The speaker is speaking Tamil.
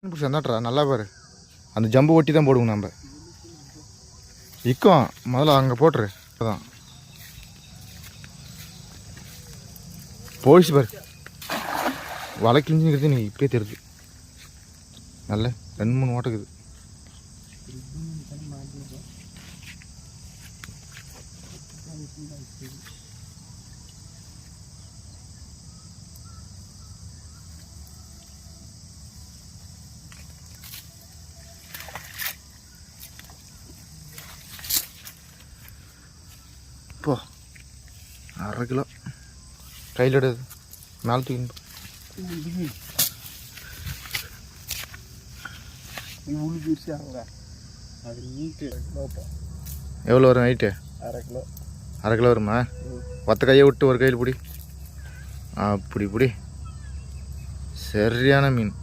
பிடிச்சி வந்தாட்றா நல்லா பாரு. அந்த ஜம்பு ஒட்டி தான் போடுவோம் நம்ம. இக்கும் முதல்ல அங்கே போட்டுரு. அதான் போயிடுச்சு பாரு. வலை கிழிஞ்சுங்கிறது நீங்கள் இப்பயே தெரியுது. நல்ல 2-3 ஓட்டக்குது. இப்போ 1/2 கிலோ கையில் எடுது மேலே தூக்கி எவ்வளோ வரும் ஹைட்டு? 1/2 கிலோ. 1/2 கிலோ வருமா? ஒத்த கையை விட்டு ஒரு கையில் பிடி. அப்படி பிடி. சரியான மீன்.